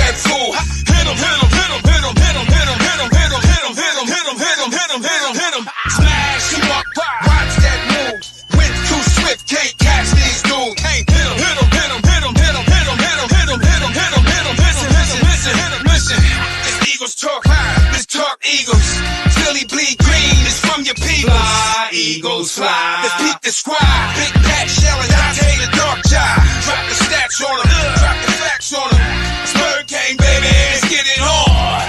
that fool. Hit him, hit him, hit him, hit him, hit him, hit him, hit him, hit him, hit him, hit him, hit him, hit him, hit him, hit him, hit him. Smash him up, watch that move. Went too swift, can't catch these dudes. Hit him, hit him, hit him, hit him, hit him, hit him, hit him, hit him, hit him, hit him, hit him. Listen, listen, listen, listen. This Eagles talk high, this talk Eagles. Philly bleed green, it's from your people. Fly, Eagles, fly. Let's peep the squad. Big Pat shelling, Dante the dark job. Drop the stats on them, drop the facts on them. Spur King, baby, let's get it on.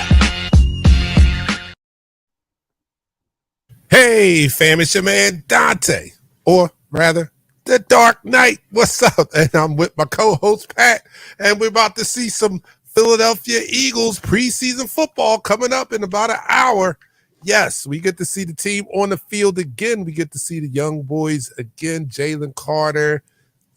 Hey, fam, it's your man Dante, or rather, the Dark Knight. What's up? And I'm with my co-host Pat, and we're about to see some Philadelphia Eagles preseason football coming up in about an hour. Yes, we get to see the team on the field again. We get to see the young boys again, Jalen Carter.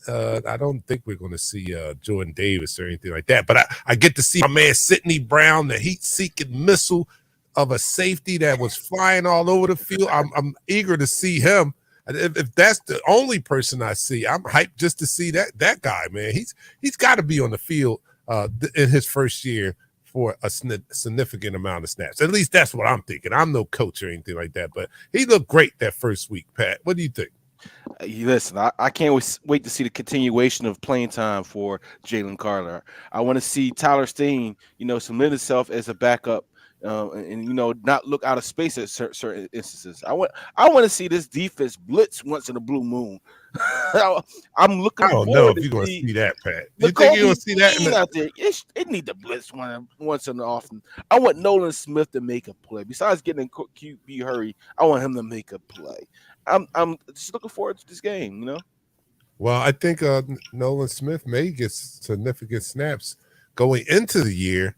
I don't think we're going to see Jordan Davis or anything like that, but I get to see my man Sidney Brown, the heat-seeking missile of a safety that was flying all over the field. I'm eager to see him. If that's the only person I see, I'm hyped just to see that guy, man. He's got to be on the field in his first year for a significant amount of snaps. At least that's what I'm thinking. I'm no coach or anything like that, but he looked great that first week, Pat. What do you think? Listen, I can't wait to see the continuation of playing time for Jalen Carter. I want to see Tyler Steen, cement himself as a backup. And not look out of space at certain instances. I want to see this defense blitz once in a blue moon. I'm looking. I don't know if you're going to see that, Pat. You think you're going to see that out there? It need to blitz once in often. I want Nolan Smith to make a play. Besides getting in QB hurry, I want him to make a play. I'm just looking forward to this game. Well, I think Nolan Smith may get significant snaps going into the year,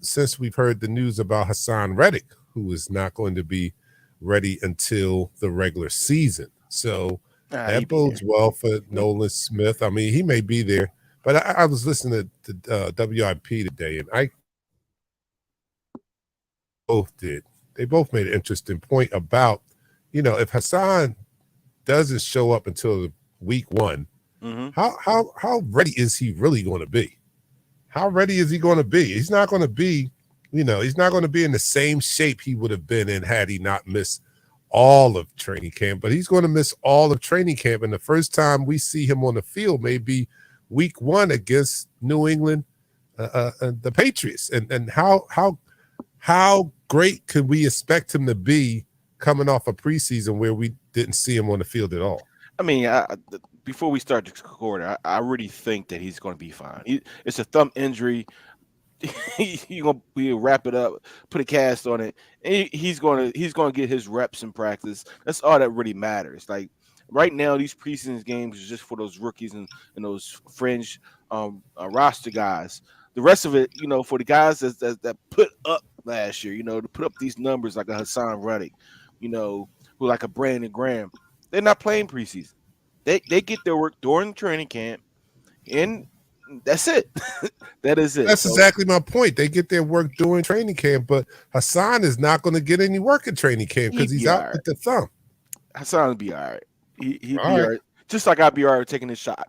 since we've heard the news about Hassan Reddick, who is not going to be ready until the regular season. So that bodes well for Nolan Smith. I mean, he may be there, but I was listening to WIP today, and they both made an interesting point about, if Hassan doesn't show up until week one, how ready is he really going to be? How ready is he going to be? He's not going to be, he's not going to be in the same shape he would have been in had he not missed all of training camp, but he's going to miss all of training camp. And the first time we see him on the field may be week one against New England, the Patriots. And how great could we expect him to be coming off a preseason where we didn't see him on the field at all? I mean, before we start the quarter, I really think that he's going to be fine. It's a thumb injury. We'll wrap it up, put a cast on it, and he's going to get his reps in practice. That's all that really matters. Like right now, these preseason games are just for those rookies and those fringe roster guys. The rest of it, for the guys that put up last year, to put up these numbers like a Hassan Reddick, who like a Brandon Graham, they're not playing preseason. They get their work during training camp, and that's it. That is it. That's exactly my point. They get their work during training camp, but Hassan is not going to get any work in training camp because he's out with the thumb. Hassan will be all right. He'll be all right. Just like I'll be all right taking his shot.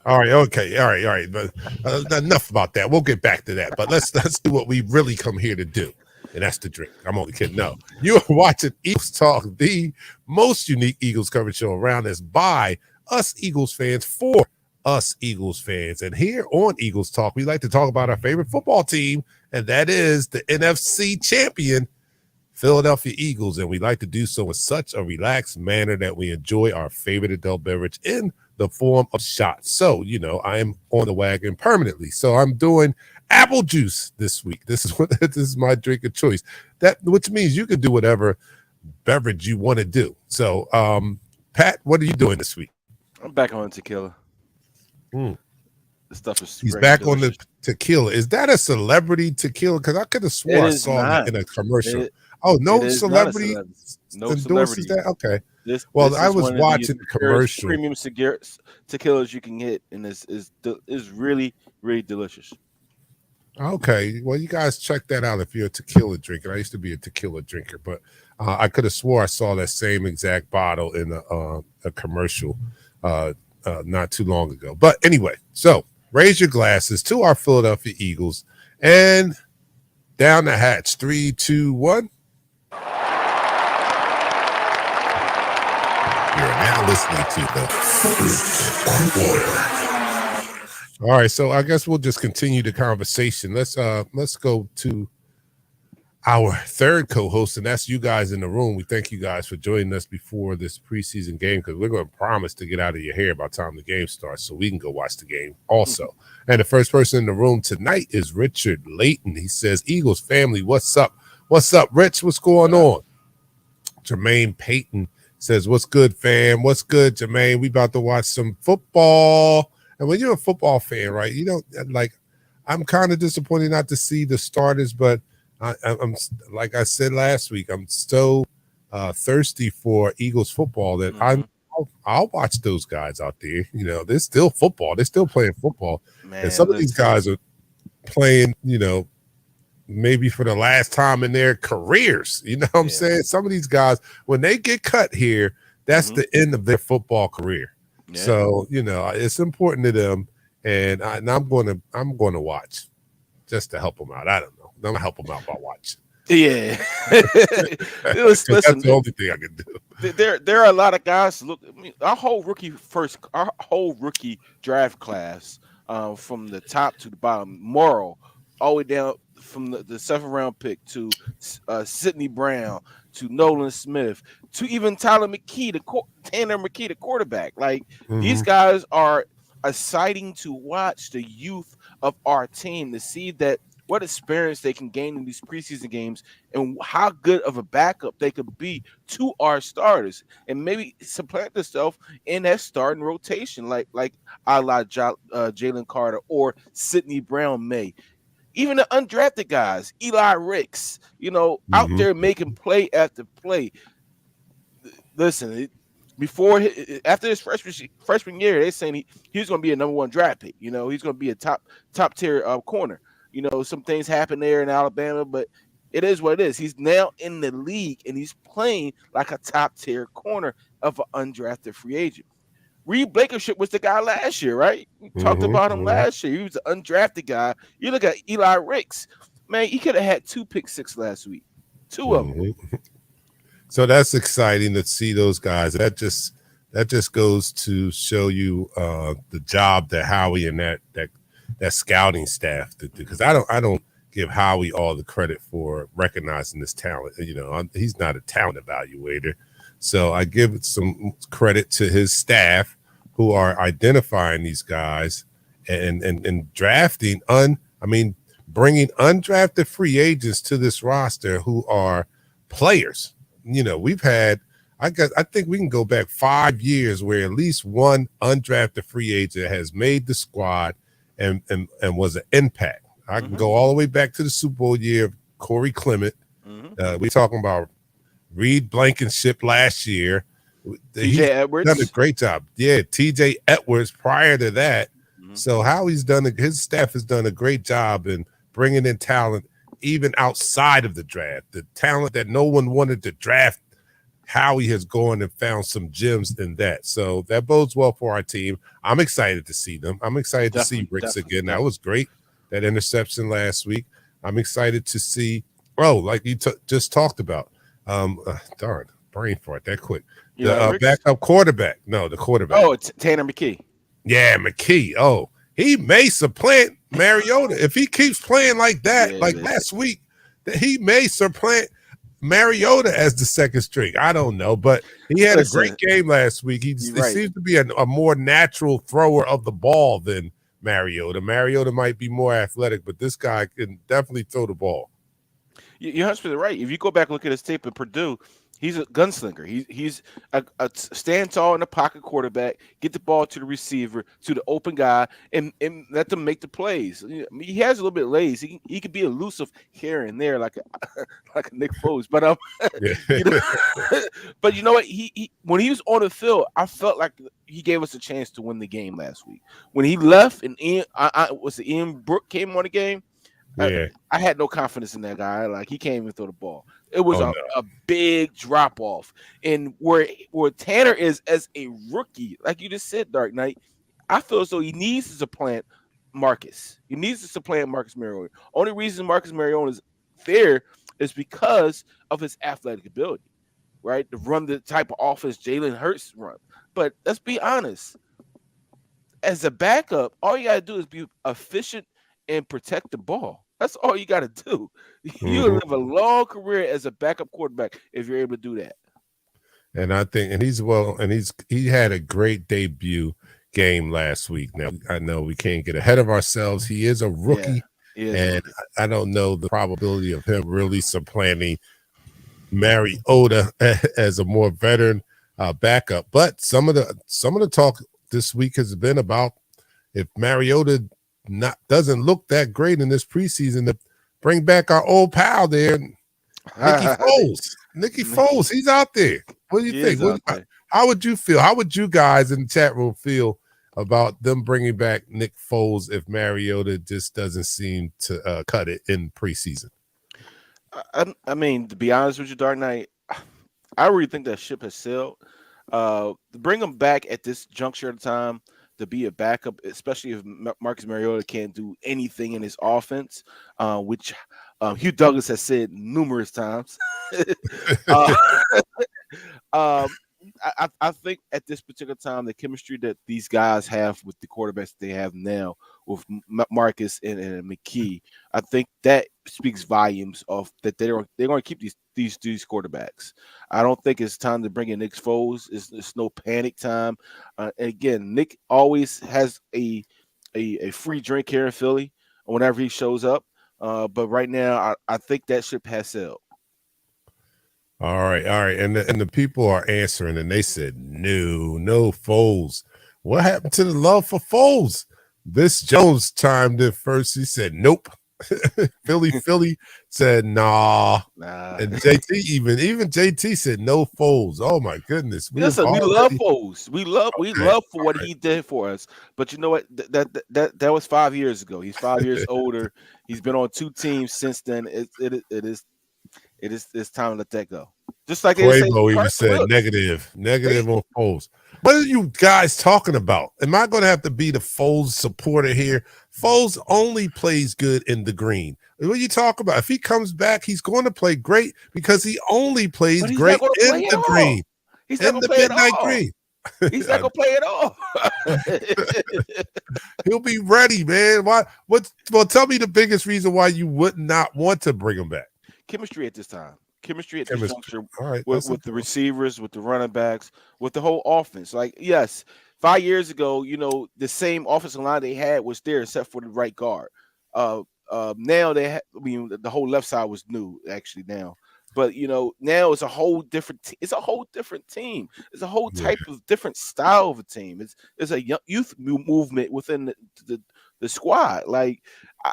All right, okay, all right. But enough about that. We'll get back to that. But let's do what we really come here to do. And that's the drink. I'm only kidding. No, you are watching Eagles Talk, the most unique Eagles coverage show around. That's by us Eagles fans for us Eagles fans. And here on Eagles Talk, we like to talk about our favorite football team, and that is the NFC champion, Philadelphia Eagles. And we like to do so in such a relaxed manner that we enjoy our favorite adult beverage in the form of shots. So, I am on the wagon permanently. So I'm doing apple juice this week. This is my drink of choice. Which means you can do whatever beverage you want to do. So, Pat, what are you doing this week? I'm back on tequila. The stuff is. He's back delicious. On the tequila. Is that a celebrity tequila? Because I could have swore I saw that in a commercial. No celebrity endorses that. Okay. I was watching the commercial. Premium tequilas you can get, and is really, really delicious. Okay, well, you guys check that out if you're a tequila drinker. I used to be a tequila drinker, but I could have swore I saw that same exact bottle in a commercial not too long ago. But anyway, so raise your glasses to our Philadelphia Eagles And down the hatch. 3, 2, 1. You're now listening to the Quarter. All right, so I guess we'll just continue the conversation. Let's go to our third co-host, and that's you guys in the room. We thank you guys for joining us before this preseason game because we're going to promise to get out of your hair by the time the game starts so we can go watch the game also. And the first person in the room tonight is Richard Layton. He says, Eagles family, what's up? What's up, Rich? What's going on? Jermaine Payton says, what's good, fam? What's good, Jermaine? We about to watch some football. And when you're a football fan, right, you don't like, I'm kind of disappointed not to see the starters, but I'm like I said last week, I'm so thirsty for Eagles football that I'll watch those guys out there. You know, they're still football. They're still playing football. Man, and some of these guys are playing, you know, maybe for the last time in their careers. You know what I'm saying? Some of these guys, when they get cut here, that's the end of their football career. Yeah. So, you know, it's important to them. And I'm going to watch just to help them out. I don't know. I'm gonna help them out by watching. Yeah, listen, that's the only thing I can do. There are a lot of guys. Look, I mean, our whole rookie draft class, from the top to the bottom, Morrow, all the way down from the 7th round pick to Sidney Brown to Nolan Smith to even Tanner McKee, the quarterback. Like these guys are exciting to watch. The youth of our team to see that. What experience they can gain in these preseason games and how good of a backup they could be to our starters and maybe supplant themselves in that starting rotation like a la Jalen Carter or Sidney Brown may. Even the undrafted guys, Eli Ricks, you know, out there making play after play. Listen, after his freshman year, they're saying he's going to be a number 1 draft pick. You know, he's going to be a top tier corner. You know, some things happen there in Alabama, but it is what it is. He's now in the league, and he's playing like a top-tier corner of an undrafted free agent. Reed Blankenship was the guy last year, right? We talked about him last year. He was an undrafted guy. You look at Eli Ricks. Man, he could have had 2 pick-6 last week. 2 of them. So that's exciting to see those guys. That just goes to show you the job that Howie and that scouting staff to do, because I don't give Howie all the credit for recognizing this talent. You know, he's not a talent evaluator, so I give some credit to his staff who are identifying these guys and drafting bringing undrafted free agents to this roster who are players. You know, we've had. I think we can go back 5 years where at least one undrafted free agent has made the squad and was an impact. I can go all the way back to the Super Bowl year of Corey Clement. We're talking about Reed Blankenship last year. TJ Edwards done a great job. Yeah, TJ Edwards prior to that. So his staff has done a great job in bringing in talent even outside of the draft. The talent that no one wanted to draft, Howie has gone and found some gems in that. So that bodes well for our team. I'm excited to see them. I'm excited to see Ricks again. That was great. That interception last week. I'm excited to see, like you just talked about. Darn, brain fart that quick. The backup quarterback. No, the quarterback. Oh, it's Tanner McKee. Yeah, McKee. Oh, he may supplant Mariota. If he keeps playing like that, last week, that he may supplant Mariota as the second string. I don't know, but he had a great game last week. He seems to be a more natural thrower of the ball than Mariota. Mariota might be more athletic, but this guy can definitely throw the ball. You're 100% right. If you go back and look at his tape at Purdue, he's a gunslinger. He's a stand tall in the pocket quarterback, get the ball to the receiver, to the open guy, and let them make the plays. I mean, he has a little bit of legs. He could be elusive here and there, like a Nick Foles. But but you know what? He when he was on the field, I felt like he gave us a chance to win the game last week. When he left and Ian Brook came on the game. Yeah. I had no confidence in that guy. Like, he can't even throw the ball. It was a big drop off. And where Tanner is as a rookie, like you just said, Dark Knight, I feel as though he needs to supplant Marcus. He needs to supplant Marcus Mariota. Only reason Marcus Mariota is there is because of his athletic ability, right? To run the type of offense Jalen Hurts run. But let's be honest, as a backup, all you gotta do is be efficient and protect the ball. That's all you gotta do. You'll Mhm. live a long career as a backup quarterback if you're able to do that. And I think, and he had a great debut game last week. Now I know we can't get ahead of ourselves. He is a Yeah, rookie, he is a and rookie. I don't know the probability of him really supplanting Mariota as a more veteran backup. But some of the talk this week has been about if Mariota doesn't look that great in this preseason, to bring back our old pal there, Nicky Foles. Nicky Foles, he's out there. What do you He think? is out there. How would you feel? How would you guys in the chat room feel about them bringing back Nick Foles if Mariota just doesn't seem to cut it in preseason? I mean, to be honest with you, Dark Knight, I really think that ship has sailed. To bring him back at this juncture of time to be a backup, especially if Marcus Mariota can't do anything in his offense, which Hugh Douglas has said numerous times. uh, um, I think at this particular time, the chemistry that these guys have with the quarterbacks they have now with Marcus and McKee, I think that speaks volumes of that they're going to keep these quarterbacks. I don't think it's time to bring in Nick Foles. It's no panic time. And again, Nick always has a free drink here in Philly whenever he shows up. But right now, I think that ship has sailed. All right. And the people are answering, and they said no Foles. What happened to the love for Foles? This Jones chimed in first. He said nope. Philly said nah. And JT even JT said no Foles. Oh my goodness. We love Foles. We love for what he did for us. But you know what? That was 5 years ago. He's 5 years older. He's been on 2 teams since then. It's time to let that go. Just like Quavo even said negative on Foles. What are you guys talking about? Am I going to have to be the Foles supporter here? Foles only plays good in the green. What are you talking about? If he comes back, he's going to play great because he only plays great in the green. He's not going to play at all. Green. He's not going to play at all. He'll be ready, man. Well, tell me the biggest reason why you would not want to bring him back. Chemistry at this time. Chemistry at this juncture right, with the receivers, with the running backs, with the whole offense. Like, yes, 5 years ago, the same offensive line they had was there except for the right guard. Now the whole left side was new actually now. But now it's a whole different. It's a whole different team. It's a whole type of different style of a team. It's a youth movement within the squad. Like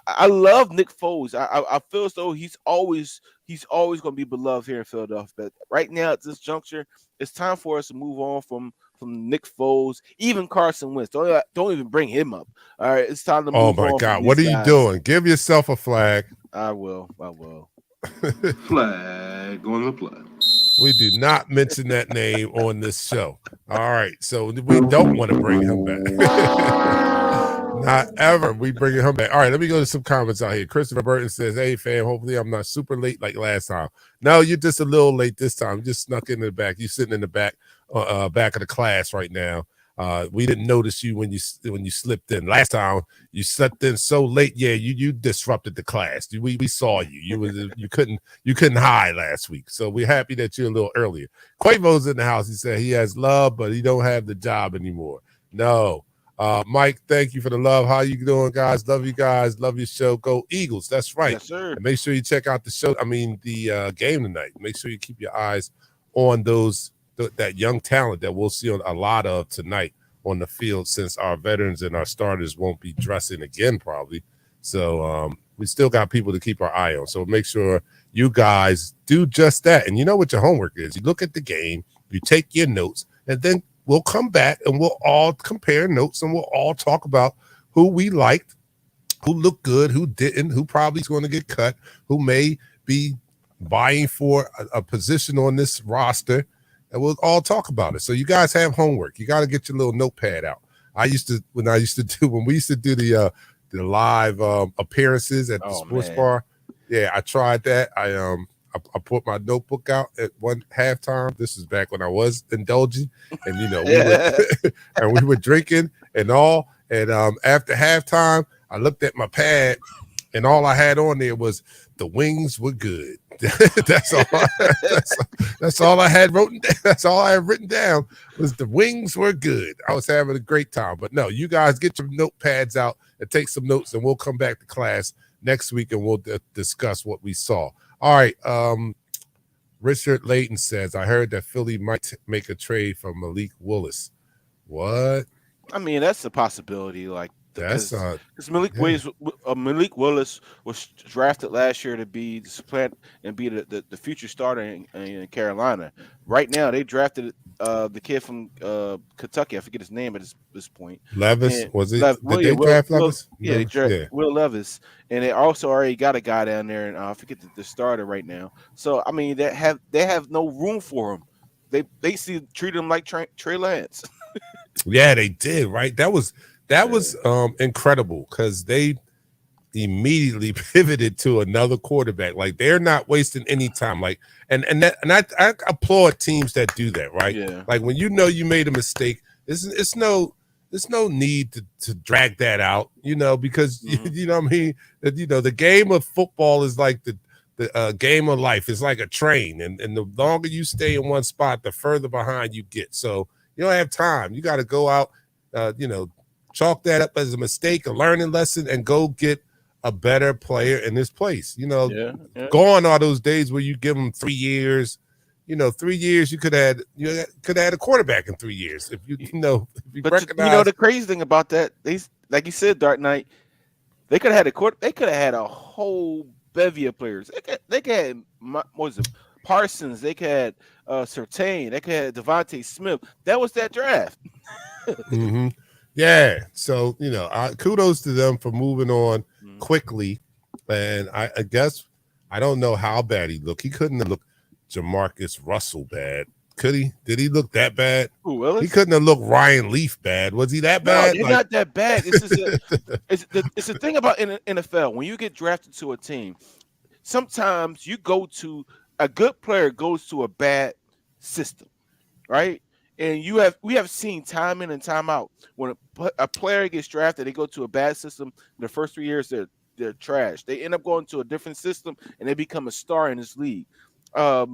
I love Nick Foles. I feel as though he's always going to be beloved here in Philadelphia. But right now at this juncture, it's time for us to move on from Nick Foles, even Carson Wentz. Don't even bring him up. All right, it's time to move on. Oh my God, what are you doing? Give yourself a flag. I will. Flag on the play. We do not mention that name on this show. All right, so we don't want to bring him back. Not ever. We bring him back. All right, let me go to some comments out here. Christopher Burton says, "Hey fam, hopefully I'm not super late like last time." No, you're just a little late this time. You just snuck in the back. You're sitting in the back of the class right now. We didn't notice you when you slipped in last time. You slept in so late. Yeah, you disrupted the class. We saw you. You couldn't hide last week. So we're happy that you're a little earlier. Quavo's in the house. He said he has love, but he don't have the job anymore. No. Mike, thank you for the love. How you doing, guys? Love you guys. Love your show. Go Eagles. That's right. Yes, sir. And make sure you check out the show. The game tonight. Make sure you keep your eyes on that young talent that we'll see a lot of tonight on the field, since our veterans and our starters won't be dressing again probably. So we still got people to keep our eye on. So make sure you guys do just that. And you know what your homework is. You look at the game, you take your notes, and then we'll come back and we'll all compare notes and we'll all talk about who we liked, who looked good, who didn't, who probably is going to get cut, who may be vying for a position on this roster. And we'll all talk about it. So you guys have homework. You got to get your little notepad out. When we used to do the the live appearances at the Oh sports man. bar. Yeah, I tried that. I put my notebook out at one halftime. This is back when I was indulging, and we would and we were drinking and all. And after halftime, I looked at my pad, and all I had on there was the wings were good. that's all. That's all I had written. That's all I had written down was the wings were good. I was having a great time. But no, you guys get your notepads out and take some notes, and we'll come back to class next week and we'll discuss what we saw. All right. Richard Layton says, I heard that Philly might make a trade for Malik Willis. What? I mean, that's a possibility. Like, That's because Malik yeah. Willis was drafted last year to be the supplant and be the future starter in Carolina. Right now, they drafted the kid from Kentucky. I forget his name at this point. Levis, And was it? Did they Will, draft Levis? yeah, they drafted Yeah. Will Levis, and they also already got a guy down there, and I forget the starter right now. So I mean, they have no room for him. They basically treat him like Trey Lance. Yeah, they did, right? That was incredible because they immediately pivoted to another quarterback. Like they're not wasting any time. Like and I applaud teams that do that, right? Yeah. Like when you made a mistake, it's no need to drag that out, because you know what I mean. The game of football is like the game of life. It's like a train, and the longer you stay in one spot, the further behind you get. So you don't have time. You got to go out, chalk that up as a mistake, a learning lesson, and go get a better player in this place. Yeah. Gone are those days where you give them 3 years. 3 years you could have had a quarterback in 3 years if you But recognize. the crazy thing about that, they like you said, Dark Knight, they could have had they could have had a whole bevy of players. They could have what was it, Parsons, they could have Surtain, they could have Devontae Smith. That was that draft. Mm-hmm. Yeah. So, kudos to them for moving on quickly. And I guess I don't know how bad he looked. He couldn't have looked Jamarcus Russell bad. Could he? Did he look that bad? Who, Willis? He couldn't have looked Ryan Leaf bad. Was he that bad? No, they're not that bad. It's the thing about in the NFL. When you get drafted to a team, sometimes a good player goes to a bad system, right? And we have seen time in and time out when a player gets drafted, they go to a bad system. The first 3 years they're trash. They end up going to a different system and they become a star in this league. The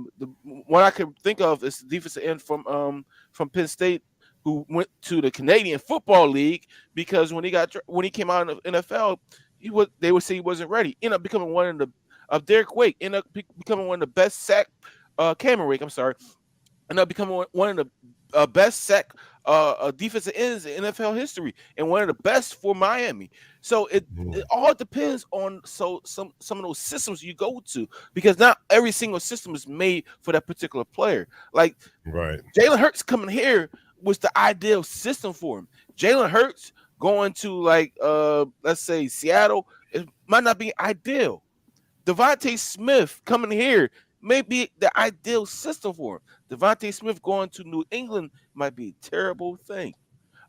one I can think of is the defensive end from Penn State who went to the Canadian Football League because when he came out in the NFL, they would say he wasn't ready. Ended up becoming one of Derek Wake. Ended up becoming one of the best sack. Cameron Wake, I'm sorry. Ended up becoming one of the best sack defensive ends in NFL history and one of the best for Miami. So it all depends on some of those systems you go to because not every single system is made for that particular player. Like right. Jalen Hurts coming here was the ideal system for him. Jalen Hurts going to let's say Seattle, it might not be ideal. Devontae Smith coming here may be the ideal system for him. Devontae Smith going to New England might be a terrible thing.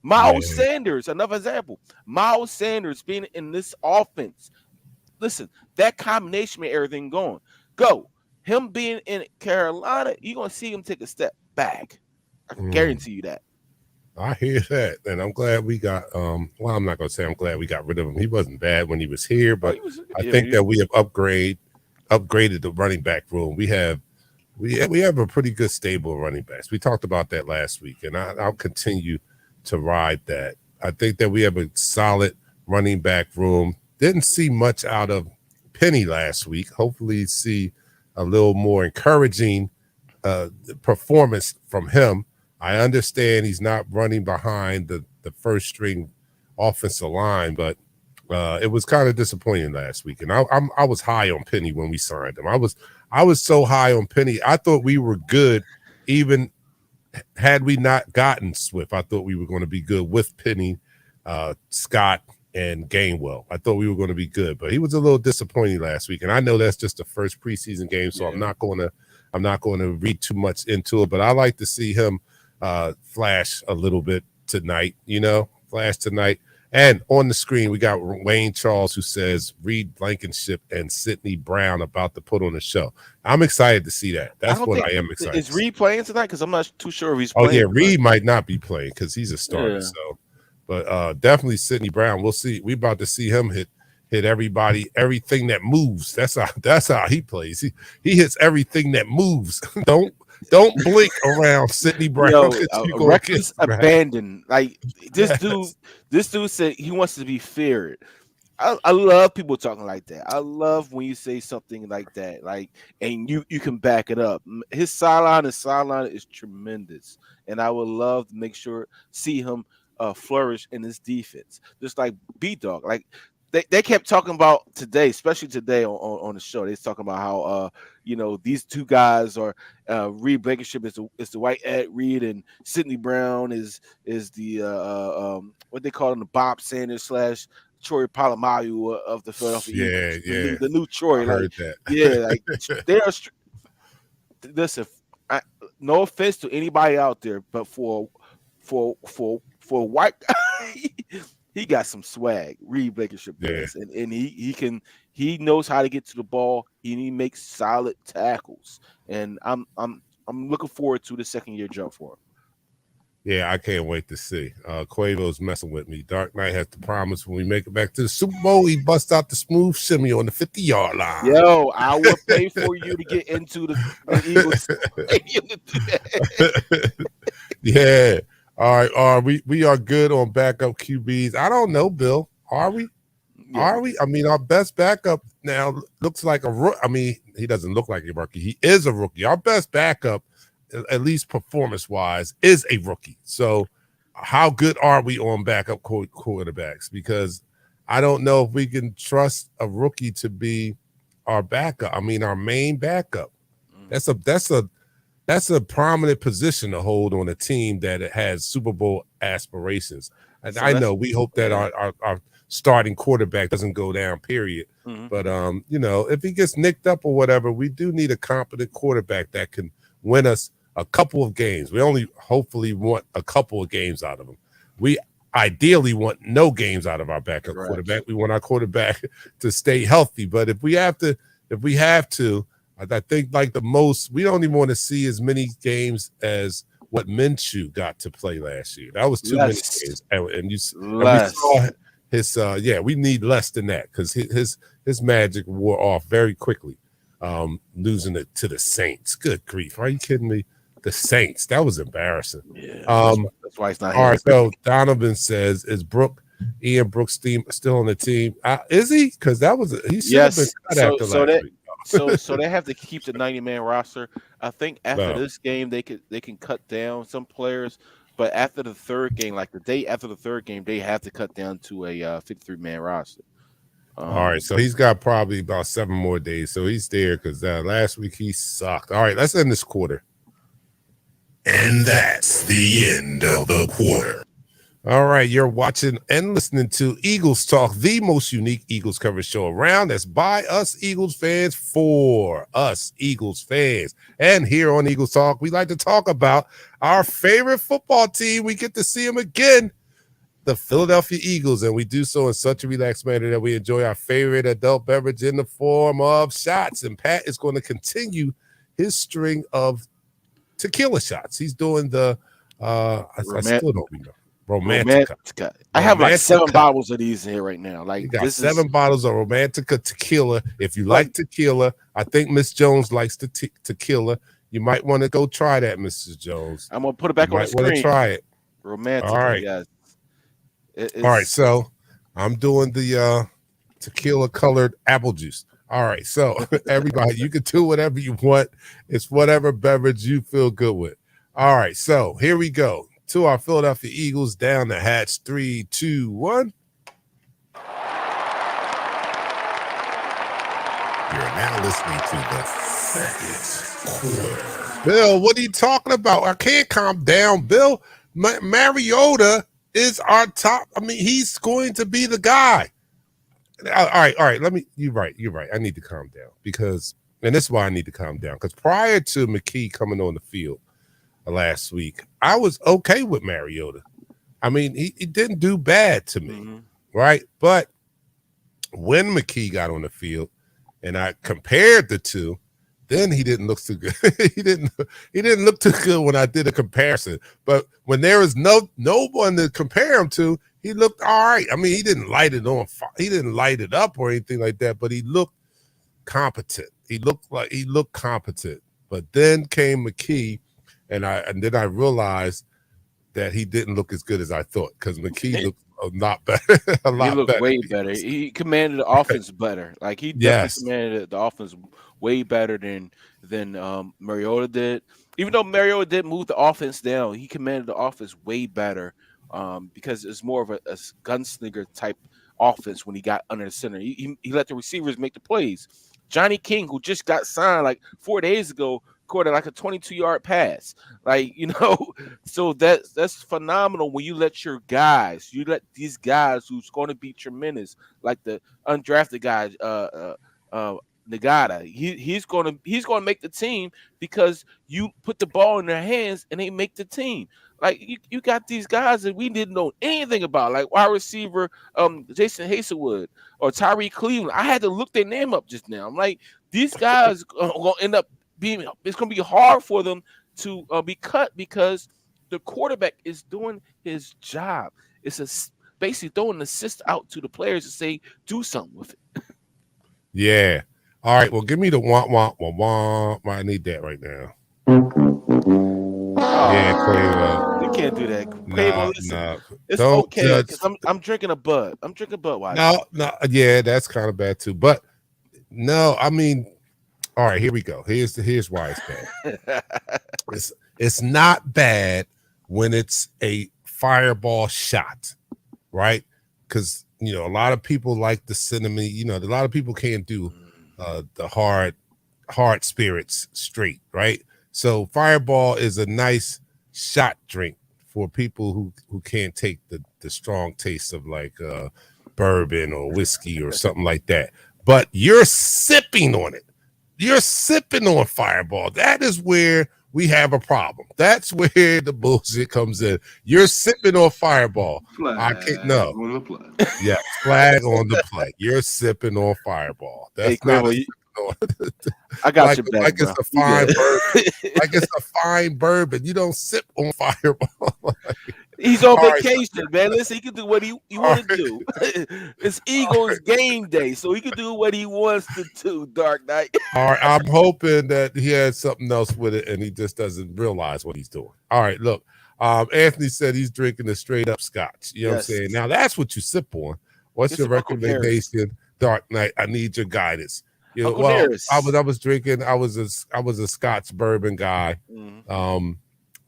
Miles Sanders, another example. Miles Sanders being in this offense. Listen, that combination made everything go. Him being in Carolina, you're going to see him take a step back. I can guarantee you that. I hear that, and I'm glad we got. I'm not going to say I'm glad we got rid of him. He wasn't bad when he was here, but I think that we have upgraded the running back room. We have a pretty good stable of running backs. We talked about that last week, and I'll continue to ride that. I think that we have a solid running back room. Didn't see much out of Penny last week. Hopefully see a little more encouraging performance from him. I understand he's not running behind the first string offensive line, but it was kind of disappointing last week. And I was high on Penny when we signed him. I was so high on Penny. I thought we were good even had we not gotten Swift. I thought we were going to be good with Penny, Scott, and Gainwell. I thought we were going to be good, but he was a little disappointing last week. And I know that's just the first preseason game, so I'm not going to read too much into it. But I like to see him flash a little bit tonight. Flash tonight. And on the screen, we got Wayne Charles, who says Reed Blankenship and Sidney Brown about to put on a show. I'm excited to see that. I That's don't what think I am excited is to see. Reed playing tonight because I'm not too sure if he's Oh yeah, playing tonight. Reed might not be playing because he's a starter. Yeah. So, but definitely Sidney Brown. We'll see. We about to see him hit everybody, everything that moves. That's how he plays. He hits everything that moves. Don't blink around Sidney Brown Yo, because you gonna get reckless smacked. abandon. Like this Yes. dude said he wants to be feared. I love people talking like that. I love when you say something like that, like, and you can back it up. His sideline is tremendous, and I would love to make sure see him flourish in his defense, just like B Dog. Like they kept talking about today, especially today on the show. They're talking about how these two guys are Reed Blankenship is the white Ed Reed, and Sidney Brown is the what they call him, the Bob Sanders slash Troy Polamalu of the Philadelphia Yeah, Eagles, yeah. the new I Troy. Like, heard that. yeah, like they are. Listen, no offense to anybody out there, but for a white guy, he got some swag. Reed Blankenship Yeah. does, and he knows how to get to the ball. And he makes solid tackles, and I'm looking forward to the second year jump for him. Yeah, I can't wait to see. Quavo's messing with me. Dark Knight has the promise when we make it back to the Super Bowl, he busts out the smooth shimmy on the 50-yard line. Yo, I will pay for you to get into the Eagles. Yeah. All right. We are good on backup QBs. I don't know, Bill. Are we? Yeah. Are we? I mean, our best backup now looks like a rookie. I mean, he doesn't look like a rookie. He is a rookie. Our best backup, at least performance-wise, is a rookie. So how good are we on backup quarterbacks? Because I don't know if we can trust a rookie to be our backup. I mean, our main backup. That's a prominent position to hold on a team that has Super Bowl aspirations. And So I know we hope that our starting quarterback doesn't go down, period. Mhm. But if he gets nicked up or whatever, we do need a competent quarterback that can win us a couple of games. We only hopefully want a couple of games out of him. We ideally want no games out of our backup quarterback. We want our quarterback to stay healthy. But if we have to, I think like the most, we don't even want to see as many games as what Minshew got to play last year. That was too many games. And we saw his we need less than that because his magic wore off very quickly. Losing it to the Saints. Good grief. Are you kidding me? The Saints. That was embarrassing. Yeah. That's why it's not all here. right. So Donovan says, is Ian Brooks still on the team? Is he? Because he should have been cut after last week. So they have to keep the 90-man roster. I think after this game they can cut down some players, but after the third game, like the day after the third game, they have to cut down to a 53-man roster. All right, so he's got probably about 7 more days, so he's there because last week he sucked. All right, let's end this quarter. And that's the end of the quarter. All right, you're watching and listening to Eagles Talk, the most unique Eagles coverage show around. That's by us Eagles fans for us Eagles fans. And here on Eagles Talk, we like to talk about our favorite football team. We get to see them again, the Philadelphia Eagles, and we do so in such a relaxed manner that we enjoy our favorite adult beverage in the form of shots. And Pat is going to continue his string of tequila shots. He's doing the I still don't know. Romantica. I have like 7 bottles of these in here right now. Like, you got 7 bottles of Romantica tequila. If you like tequila, I think Miss Jones likes the tequila. You might want to go try that, Mrs. Jones. I'm gonna put it back on the screen. Want to try it. Romantica. All right. Yes. All right. So I'm doing the tequila colored apple juice. All right. So everybody, you can do whatever you want. It's whatever beverage you feel good with. All right. So here we go. To our Philadelphia Eagles down the hatch. 3, 2, 1. You're now listening to the second quarter. Bill, what are you talking about? I can't calm down, Bill. Mariota is our top. I mean, he's going to be the guy. All right. You're right. I need to calm down and this is why I need to calm down. Because prior to McKee coming on the field last week, I was okay with Mariota. I mean, he didn't do bad to me, Mm-hmm. right? But when McKee got on the field and I compared the two, then he didn't look too good. he didn't look too good when I did a comparison. But when there was no one to compare him to, he looked all right. I mean, he didn't light it on fire. He didn't light it up or anything like that, but he looked competent. He looked competent. But then came McKee, and then I realized that he didn't look as good as I thought because McKee looked a lot better. a He lot looked better. way better. He commanded the offense better. Like he definitely Yes. commanded the offense way better than Mariota did. Even though Mariota did move the offense down, he commanded the offense way better because it's more of a gunslinger type offense when he got under the center. He let the receivers make the plays. Johnny King, who just got signed like 4 days ago, caught like a 22-yard pass. Like, so that's phenomenal when you let these guys who's going to be tremendous, like the undrafted guy, Nagata. He's gonna make the team because you put the ball in their hands and they make the team. Like you got these guys that we didn't know anything about, like wide receiver Jason Hazelwood or Tyree Cleveland. I had to look their name up just now. I'm like, these guys are gonna end up being. It's gonna be hard for them to be cut because the quarterback is doing his job. Basically throwing an assist out to the players to say, do something with it. Yeah. All right. Well, give me the womp womp womp womp. I need that right now. Yeah, Quavo. You can't do that. Quavo, No, listen, no. it's Don't okay judge. because I'm drinking a Bud. I'm drinking Budweiser. No, no. Yeah, that's kind of bad too. But no, I mean, all right. Here we go. Here's why it's bad. It's not bad when it's a fireball shot, right? Because a lot of people like the cinnamon. A lot of people can't do the hard spirits straight, right? So fireball is a nice shot drink for people who can't take the strong taste of like bourbon or whiskey or something like that. But you're sipping on it. You're sipping on fireball. That is where we have a problem. That's where the bullshit comes in. You're sipping on fireball. I can't no. On the play. Yeah, flag on the play. You're sipping on fireball. That's Hey, not Quavo, a I got like, your back, like bro. it's a fine bourbon. Like it's a fine bourbon. You don't sip on fireball. He's on All right. vacation, man. Listen, he can do what he want to do. It's Eagles game day, so he can do what he wants to do, Dark Knight. All right, I'm hoping that he has something else with it and he just doesn't realize what he's doing. All right, look. Anthony said he's drinking a straight up scotch. You know what I'm saying? Now that's what you sip on. What's your recommendation, Dark Knight? I need your guidance. Uncle Well, Nearest. I was drinking. I was a Scotch bourbon guy. Mhm.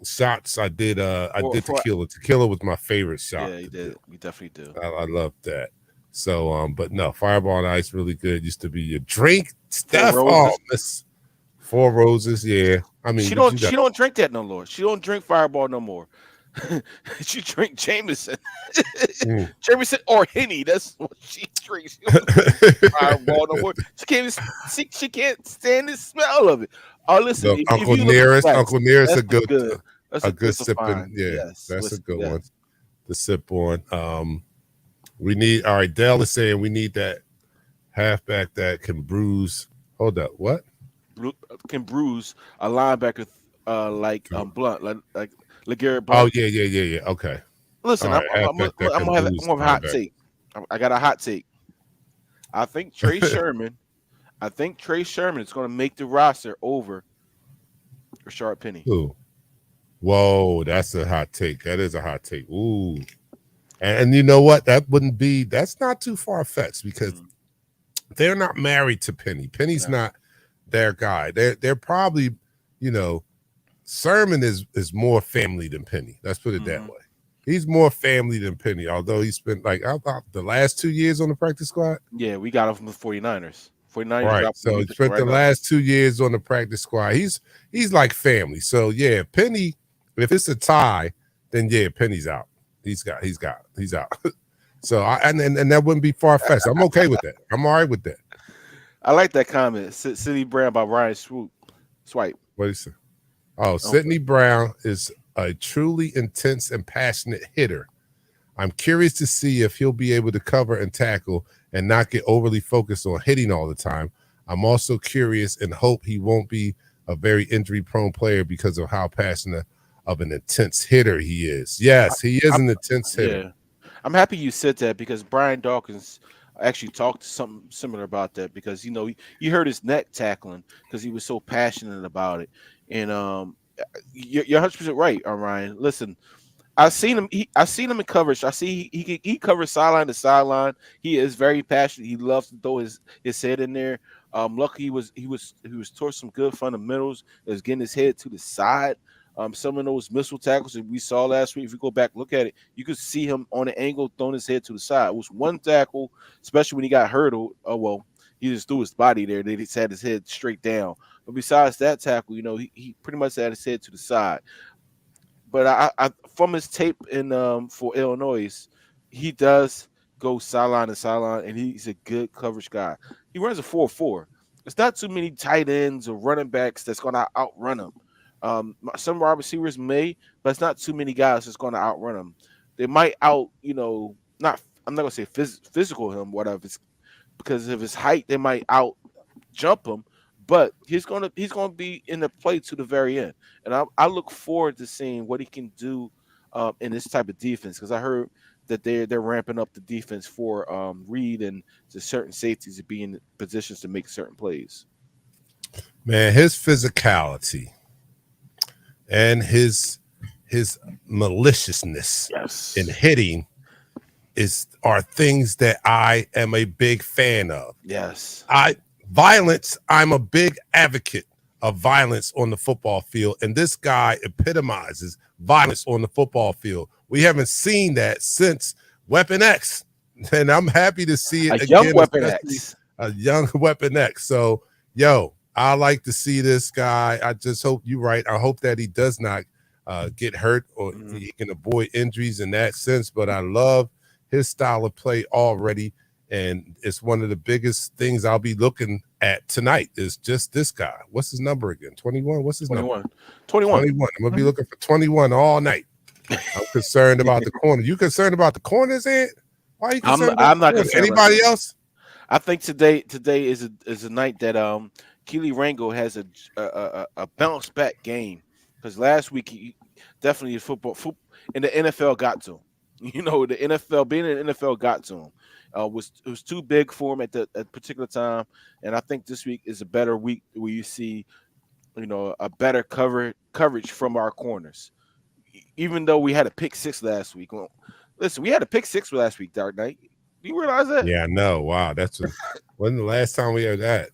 Shots I did did For- tequila. Tequila was my favorite shot. Yeah, he did. We definitely do. I love that. So but no, Fireball and Ice really good. Used to be your drink. Steph, Miss Four Roses. Yeah, I mean she don't drink that no more. She don't drink Fireball no more. She drink Jameson. Jameson or Henny. That's what she drinks. She don't drink Fireball no more. She can't stand the smell of it. Oh, listen, Look, if Uncle you look Nearest, at Uncle Nearest, that's a good to sipping. find. Yeah, Yes, that's a good yeah. one to sip on. We need. All right, Dell is saying we need that halfback that can bruise. Hold up, what? Can bruise a linebacker like Blunt, like LeGarrette Oh Blunt. yeah. Okay. Listen, All right, I'm gonna have a hot take. I got a hot take. I think Trey Sherman is going to make the roster over Rashard Penny. Ooh. Whoa, that's a hot take. That is a hot take. Ooh. And you know what? That's not too far fetched because they're not married to Penny. Penny's not their guy. They're probably, Sermon is more family than Penny. Let's put it that way. He's more family than Penny, although he spent the last 2 years on the practice squad. Yeah, we got him from the 49ers. 49ers right. So he spent the last 2 years on the practice squad. He's like family. So yeah, Penny, if it's a tie, then yeah, Penny's out. He's out. So and that wouldn't be far fetched. I'm okay with that. I'm all right with that. I like that comment. Sidney Brown by Ryan Swipe. What do you say? Oh, Sidney Brown is a truly intense and passionate hitter I'm curious to see if he'll be able to cover and tackle and not get overly focused on hitting all the time. I'm also curious and hope he won't be a very injury-prone player because of how passionate of an intense hitter he is. Yes, he is I'm, an intense hitter. yeah, I'm happy you said that because Brian Dawkins actually talked something similar about that because you heard his neck tackling because he was so passionate about it, and you're 100% right, Ryan. Listen, I've seen him. I've seen him in coverage. I see he covers sideline to sideline. He is very passionate. He loves to throw his head in there. Lucky he was toward some good fundamentals. He was getting his head to the side. Some of those missile tackles that we saw last week, if you go back look at it, you could see him on an angle throwing his head to the side. It was one tackle, especially when he got hurdled. Oh well, he just threw his body there. They just had his head straight down. But besides that tackle, he pretty much had his head to the side. But I from his tape in for Illinois, he does go sideline to sideline, and he's a good coverage guy. He runs a 4.4. It's not too many tight ends or running backs that's going to outrun him. Some wide receivers may, but it's not too many guys that's going to outrun him. They might not. I'm not going to say physical him, whatever. It's because of his height, they might out jump him, but he's gonna be in the play to the very end, and I look forward to seeing what he can do in this type of defense because I heard that they're ramping up the defense for Reed and the certain safeties to be in positions to make certain plays. Man, his physicality and his maliciousness Yes. in hitting are things that I am a big fan of. Yes. Violence, I'm a big advocate of violence on the football field, and this guy epitomizes violence on the football field. We haven't seen that since Weapon X, and I'm happy to see it A again. young Weapon X. A young Weapon X. So, I like to see this guy. I just hope you're right. I hope that he does not get hurt or he can avoid injuries in that sense, but I love his style of play already. And it's one of the biggest things I'll be looking at tonight is just this guy. What's his number again? 21? What's his 21. number? 21. 21. I'm going to be looking for 21 all night. I'm concerned about the corner. You concerned about the corners, Ed? Why are you concerned I'm about not the concerned. Anybody else? I think today is a night that Keely Rango has a bounce back game because last week he definitely football and the NFL got to him. The NFL being in the NFL got to him. It was too big for him at particular time, and I think this week is a better week where you see, a better coverage from our corners. Even though we had a pick six last week. Well, listen, we had a pick six last week, Dark Knight. Do you realize that? Yeah, I know. Wow, wasn't the last time we had that.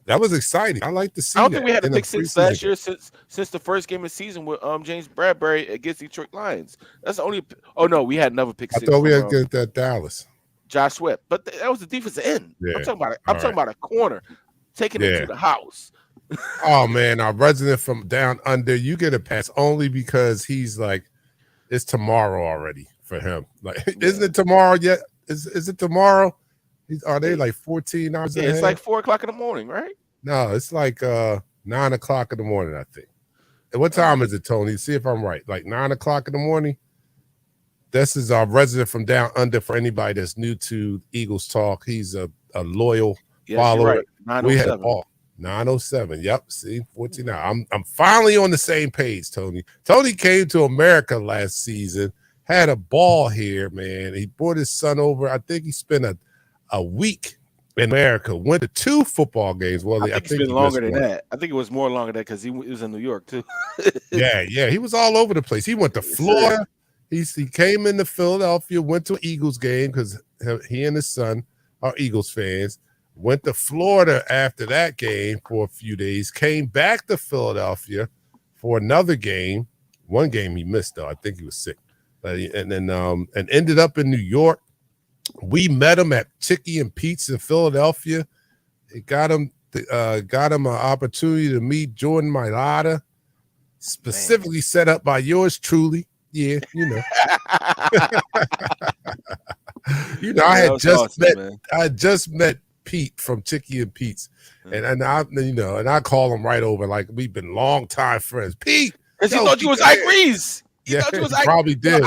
That was exciting. I like to see. I don't that think we had a in pick six last year since the first game of the season with James Bradbury against Detroit Lions. That's the only. Oh no, we had another pick I six. thought we had to get that Dallas. Josh Sweat, but that was the defensive end. Yeah. I'm talking about a corner taking it to the house. Oh man, our resident from down under, you get a pass only because he's like, it's tomorrow already for him. Like, isn't it tomorrow yet? Is it tomorrow? Are they like 14 hours ahead? It's like 4 o'clock in the morning, right? No, it's like 9 o'clock in the morning, I think. And what time is it, Tony? See if I'm right. Like 9 o'clock in the morning. This is our resident from down under for anybody that's new to Eagles Talk. He's a loyal follower. Right. We had 907. Yep. See, 14 now. I'm finally on the same page, Tony. Tony came to America last season, had a ball here, man. He brought his son over. I think he spent a week in America, went to 2 football games. Well, I think it's been longer than that. I think it was more longer than that because he was in New York too. Yeah. He was all over the place. He went to Florida. He came into Philadelphia, went to an Eagles game because he and his son are Eagles fans. Went to Florida after that game for a few days. Came back to Philadelphia for another game. One game he missed though. I think he was sick. And ended up in New York. We met him at Chicky and Pete's in Philadelphia. It got him an opportunity to meet Jordan Mailata, specifically set up by yours truly. Yeah, I had just met Pete from Chicky and Pete's, and I call him right over like we've been long time friends. Pete, because he thought you was Ike Reese. He probably did.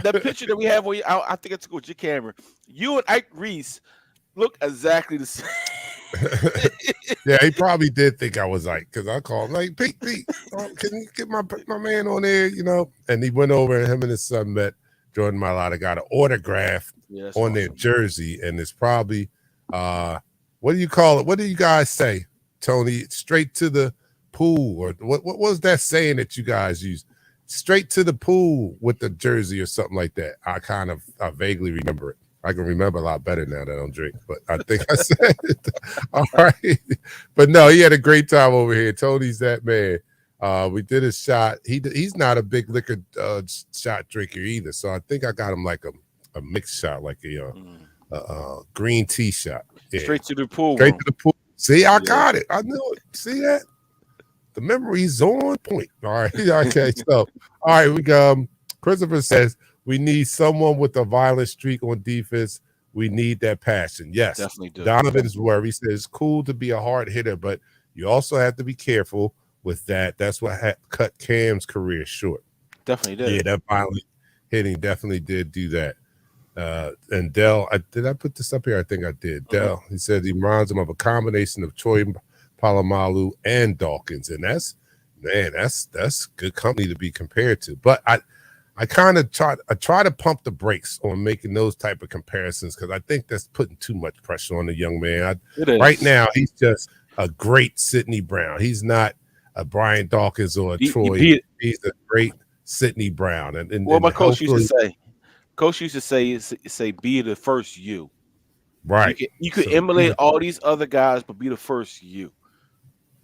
The picture that we have on you, I think I took with your camera. You and Ike Reese look exactly the same. Yeah, he probably did think I was like, because I called him like, Pete, can you get my man on there, And he went over and him and his son met. Jordan Mailata got an autograph Yeah, that's on their awesome. jersey, and it's probably what do you call it? What do you guys say, Tony? Straight to the pool, or what was that saying that you guys use? Straight to the pool with the jersey or something like that. I vaguely remember it. I can remember a lot better now that I don't drink, but I think I said it. All right. But no, he had a great time over here. Tony's that man. We did a shot. He's not a big liquor shot drinker either. So I think I got him like a mixed shot, like a green tea shot. Yeah. Straight to the pool. Straight to the pool. See, I got it. I knew it. See that? The memory's on point. All right. Okay. So, all right. We Christopher says we need someone with a violent streak on defense. We need that passion. Yes. Definitely do. Donovan is where he says it's cool to be a hard hitter, but you also have to be careful with that. That's what cut Cam's career short. Definitely did. Yeah, that violent hitting definitely did do that. And Dell, did I put this up here? I think I did. Dell, he said he reminds him of a combination of Troy Polamalu and Dawkins, and that's good company to be compared to. But I kind of try to pump the brakes on making those type of comparisons because I think that's putting too much pressure on the young man. Right now, he's just a great Sidney Brown. He's not a Brian Dawkins or a Troy. He's a great Sidney Brown. And what my coach used to say. Coach used to say be the first you. Right. You could emulate all these other guys, but be the first you.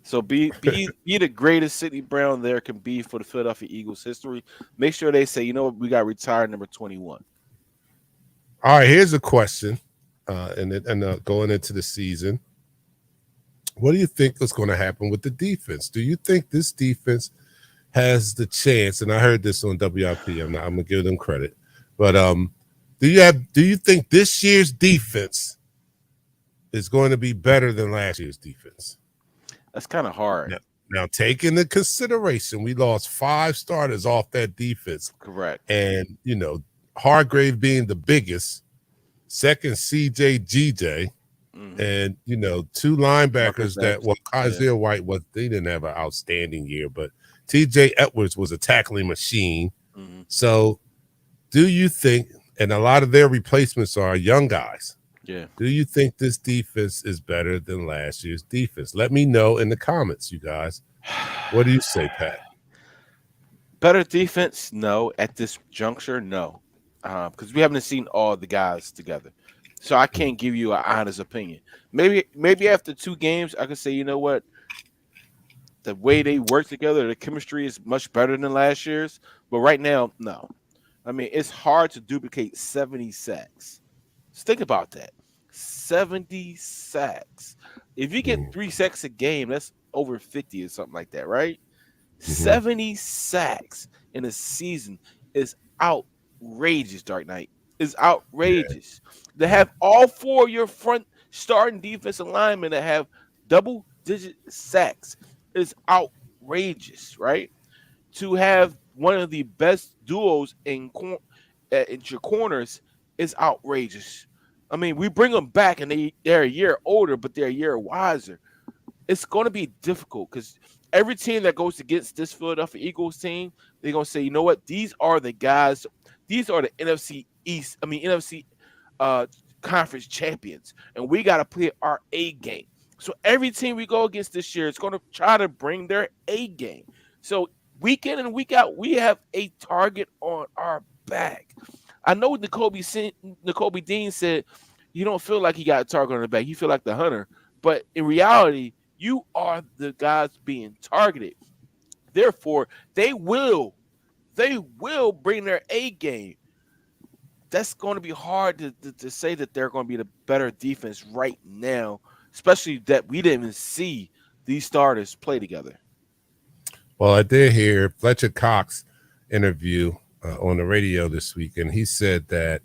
So be the greatest Sidney Brown there can be for the Philadelphia Eagles history. Make sure they say, you know what, we got retired number 21. All right, here's a question. And going into the season, what do you think is going to happen with the defense? Do you think this defense has the chance? And I heard this on WIP. I'm going to give them credit. But do you think this year's defense is going to be better than last year's defense? That's kind of hard. Now, take into consideration, we lost 5 starters off that defense. Correct. And, Hargrave being the biggest, second CJ GJ, and, 2 linebackers Isaiah White they didn't have an outstanding year, but TJ Edwards was a tackling machine. Mm-hmm. So do you think, and a lot of their replacements are young guys. Yeah. Do you think this defense is better than last year's defense? Let me know in the comments, you guys. What do you say, Pat? Better defense? No. At this juncture, no. Because we haven't seen all the guys together. So I can't give you an honest opinion. Maybe after 2 games, I could say, you know what? The way they work together, the chemistry is much better than last year's. But right now, no. I mean, it's hard to duplicate 70 sacks. Just think about that. 70 sacks. If you get 3 sacks a game, that's over 50 or something like that, right? 70 sacks in a season is outrageous, Dark Knight. Is outrageous. To have all 4 of your front starting defensive linemen that have double-digit sacks is outrageous, right? To have one of the best duos in your corners is outrageous. I mean, we bring them back and they're a year older, but they're a year wiser. It's going to be difficult because every team that goes against this Philadelphia Eagles team, they're going to say, you know what? These are the guys. These are the NFC conference champions, and we got to play our A game. So every team we go against this year is going to try to bring their A game. So week in and week out, we have a target on our back. I know N'Kobe Dean said you don't feel like he got a target on the back. You feel like the hunter. But in reality, you are the guys being targeted. Therefore, they will bring their A game. That's going to be hard to say that they're going to be the better defense right now, especially that we didn't even see these starters play together. Well, I did hear Fletcher Cox interview on the radio this week, and he said that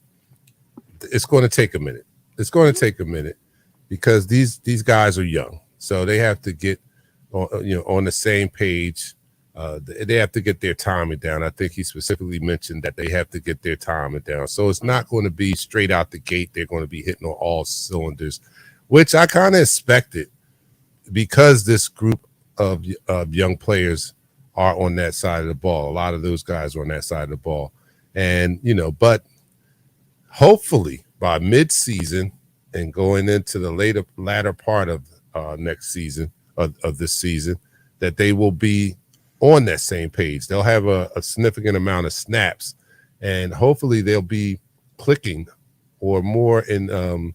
it's going to take a minute. It's going to take a minute because these guys are young, so they have to get on the same page They have to get their timing down. I think he specifically mentioned that they have to get their timing down. So it's Mhm. not going to be straight out the gate. They're going to be hitting on all cylinders, which I kind of expected because this group of young players are on that side of the ball. A lot of those guys are on that side of the ball. And, but hopefully by mid-season and going into the latter part of next season of this season, that they will be on that same page. They'll have a significant amount of snaps, and hopefully they'll be clicking or more in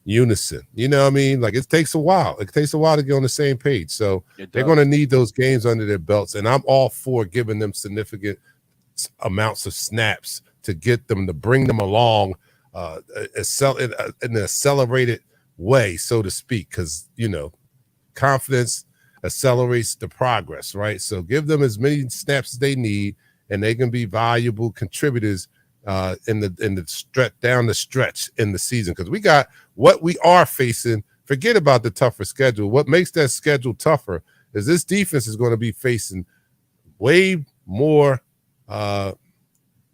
unison. You know what I mean? Like it takes a while. It takes a while to get on the same page. So It they're going does. to need those games under their belts, and I'm all for giving them significant amounts of snaps to get them to bring them along in an accelerated way, so to speak, because confidence accelerates the progress, right? So give them as many snaps as they need, and they can be valuable contributors in the stretch down the stretch in the season. Because we got what we are facing. Forget about the tougher schedule. What makes that schedule tougher is this defense is going to be facing way more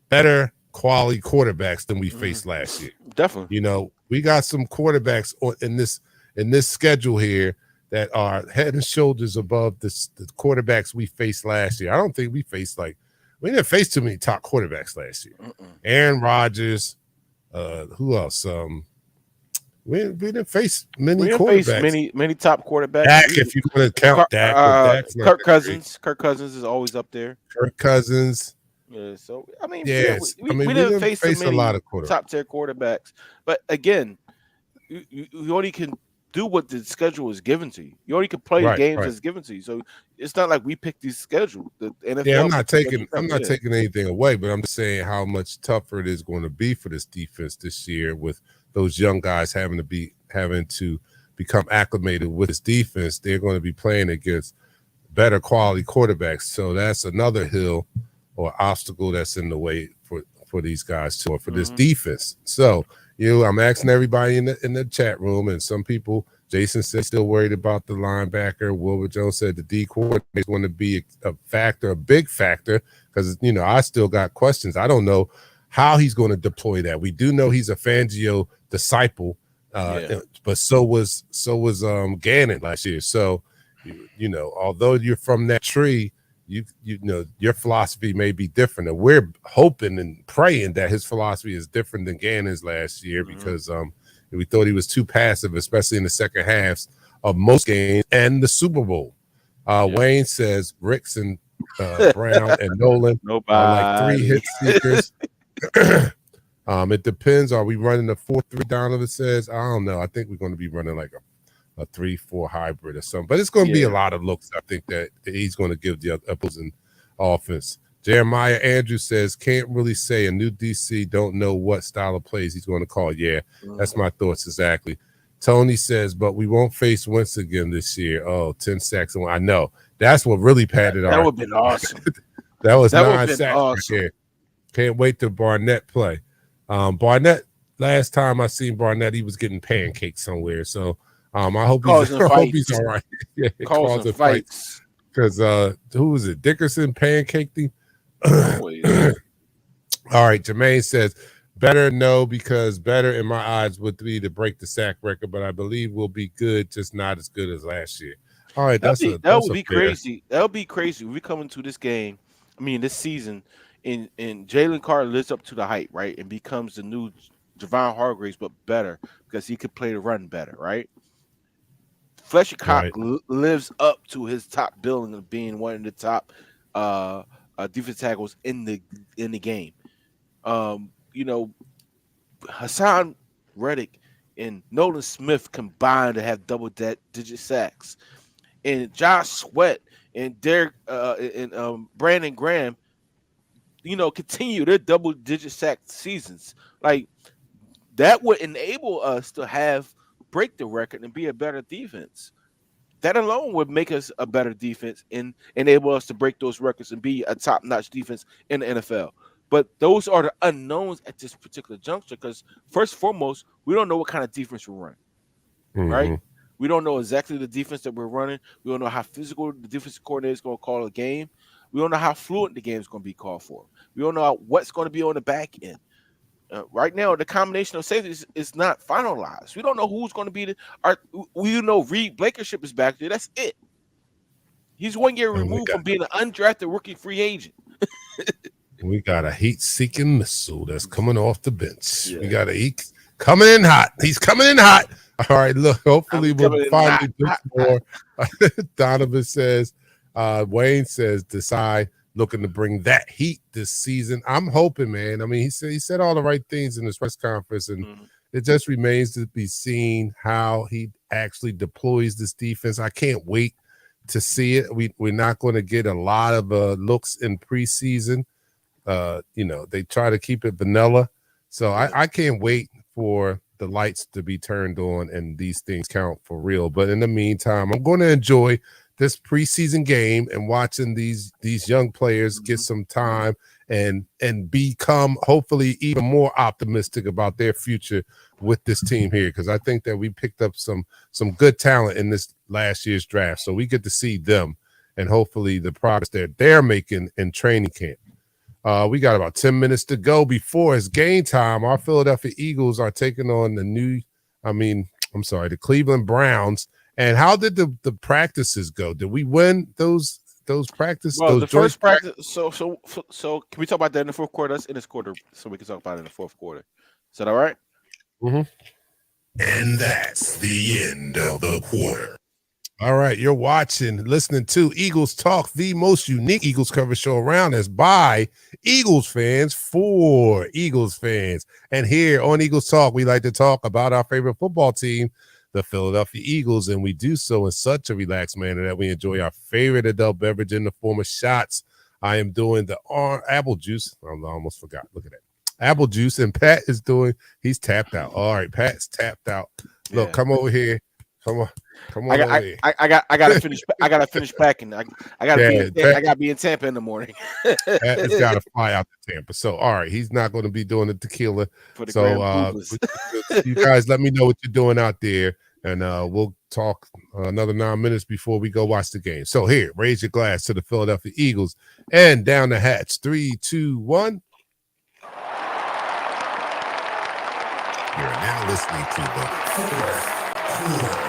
better quality quarterbacks than we Mhm. faced last year. Definitely. We got some quarterbacks in this schedule here that are head and shoulders above the quarterbacks we faced last year. I don't think we didn't face too many top quarterbacks last year. Mm-mm. Aaron Rodgers, who else? We didn't face many We didn't face quarterbacks. many top quarterbacks. Dak, if you want to count Dak, but Dak's not Kirk that great. Cousins. Kirk Cousins is always up there. Kirk Cousins, Yeah, so I mean, yeah, we, yes. I we, mean, we we didn't didn't face so face a lot many of quarterbacks. top tier quarterbacks. But again, you only can do what the schedule is given to you. You only can play Right, games right. that's given to you. So it's not like we picked these schedule. The Yeah, I'm NFL not picked the schedule taking I'm from. not Yeah. taking anything away, but I'm just saying how much tougher it is going to be for this defense this year with those young guys having to become acclimated with this defense. They're going to be playing against better quality quarterbacks. So that's another hill or obstacle that's in the way for these guys too, or for this Hmm. defense. So I'm asking everybody in the chat room, and some people. Jason said still worried about the linebacker. Wilbur Jones said the D coordinator is going to be a factor, a big factor, because I still got questions. I don't know how he's going to deploy that. We do know he's a Fangio disciple, Yeah. but so was Gannon last year. So although you're from that tree, your philosophy may be different, and we're hoping and praying that his philosophy is different than Gannon's last year Hmm. because we thought he was too passive, especially in the second halves of most games and the Super Bowl. Yeah. Wayne says Ricks and Brown and Nolan are like three Nobody. hit seekers. It depends. Are we running a 4-3? Donovan says. I don't know. I think we're going to be running like a 3-4 hybrid or something. But it's going to be a Yeah. lot of looks. I think that he's going to give the opposing offense. Jeremiah Andrews says, can't really say a new DC, don't know what style of plays he's going to call. Yeah, that's Mhm. my thoughts exactly. Tony says, but we won't face Wentz again this year. Oh, 10 sacks. I know. That's what really padded That our. would have been awesome. That was That would have 9 been sacks right awesome. there. Can't wait to Barnett play. Barnett, last time I seen Barnett, he was getting pancaked somewhere. So I hope he's Causing I hope he's fights. all right. Yeah, Causing causing fights. fights. Because who was it? Dickerson pancaked him. Always. All right, Jermaine says, better no, because better in my eyes would be to break the sack record, but I believe we'll be good, just not as good as last year. All right, That'd that's be a that that's would a be fair. crazy. That would be crazy. We come into this game, I mean this season, and Jalen Carter lives up to the hype, right? And becomes the new Javon Hargraves, but better because he could play the run better, right? Fletcher Cox Right. lives up to his top billing of being one of the top uh, defense tackles in the game. You know, Hassan Reddick and Nolan Smith combined to have digit sacks, and Josh Sweat and Derek and Brandon Graham, continue their double digit sack seasons. Like that would enable us to have break the record and be a better defense. That alone would make us a better defense and enable us to break those records and be a top notch defense in the NFL. But those are the unknowns at this particular juncture because, first and foremost, we don't know what kind of defense we're running, right? Mm-hmm. We don't know exactly the defense that we're running. We don't know how physical the defensive coordinator is going to call a game. We don't know how fluent the game is going to be called for. We don't know what's going to be on the back end. Right now, the combination of safeties is not finalized. We don't know who's going to be we know Reed Blankenship is back there. That's it. He's 1 year And removed from being an undrafted rookie free agent. we got a heat-seeking missile that's coming off the bench. Yeah. We got a heat coming in hot. He's coming in hot. All right, look, hopefully we'll finally do more. Donovan says, Wayne says, decide looking to bring that heat this season. I'm hoping, man. I mean, he said all the right things in his press conference, and it just remains to be seen how he actually deploys this defense. I can't wait to see it. We're not going to get a lot of looks in preseason. They try to keep it vanilla. So I can't wait for the lights to be turned on and these things count for real. But in the meantime, I'm going to enjoy this preseason game and watching these young players get some time and become hopefully even more optimistic about their future with this team here, because I think that we picked up some good talent in this last year's draft. So we get to see them and hopefully the progress that they're making in training camp. We got about 10 minutes to go before it's game time. Our Philadelphia Eagles are taking on the Cleveland Browns. And how did the practices go? Did we win those practices? Well, the first practice. So can we talk about that in the fourth quarter? That's in this quarter, so we can talk about it in the fourth quarter. Is that all right? Mm-hmm. And that's the end of the quarter. All right, you're listening to Eagles Talk, the most unique Eagles coverage show around. That's by Eagles fans for Eagles fans. And here on Eagles Talk, we like to talk about our favorite football team, the Philadelphia Eagles, and we do so in such a relaxed manner that we enjoy our favorite adult beverage in the form of shots. I am doing the apple juice. I almost forgot. Look at that. Apple juice, and Pat is he's tapped out. All right, Pat's tapped out. Look, come over here. Come on. I gotta finish. I gotta finish packing. I gotta be in Tampa in the morning. Pat has got to fly out to Tampa. So all right, he's not going to be doing the tequila. So you guys, let me know what you're doing out there, and we'll talk another 9 minutes before we go watch the game. So here, raise your glass to the Philadelphia Eagles and down the hatch. 3, 2, 1. You're now listening to the fourth quarter.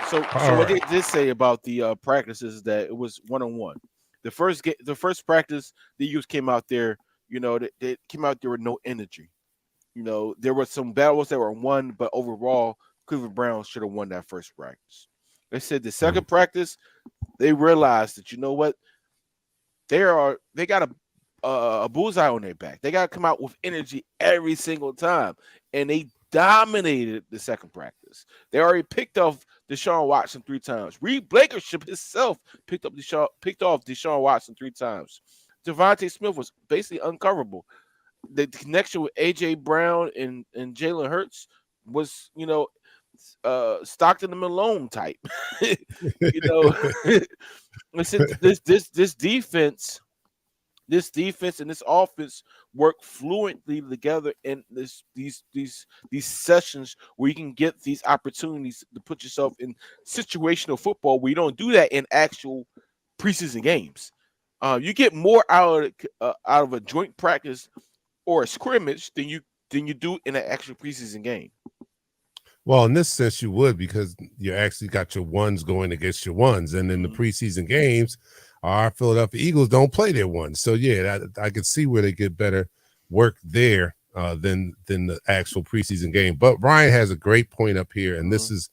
So what they did say about the practices is that it was 1-on-1. The first practice, the Eagles came out there. They came out there with no energy. There were some battles that were won, but overall, Cleveland Browns should have won that first practice. They said the second practice, they realized that they got a bullseye on their back. They got to come out with energy every single time, and they dominated the second practice. They already picked off Deshaun Watson 3 times. Reed Blankenship himself picked off Deshaun Watson 3 times. Devontae Smith was basically uncoverable. The connection with A.J. Brown and Jalen Hurts was, Stockton and Malone type. This defense and this offense work fluently together in these sessions where you can get these opportunities to put yourself in situational football where you don't do that in actual preseason games. You get more out of a joint practice or a scrimmage than you do in an actual preseason game. Well, in this sense, you would, because you actually got your ones going against your ones, and in the preseason games, our Philadelphia Eagles don't play their ones. So yeah, I can see where they get better work there than the actual preseason game. But Ryan has a great point up here, and this is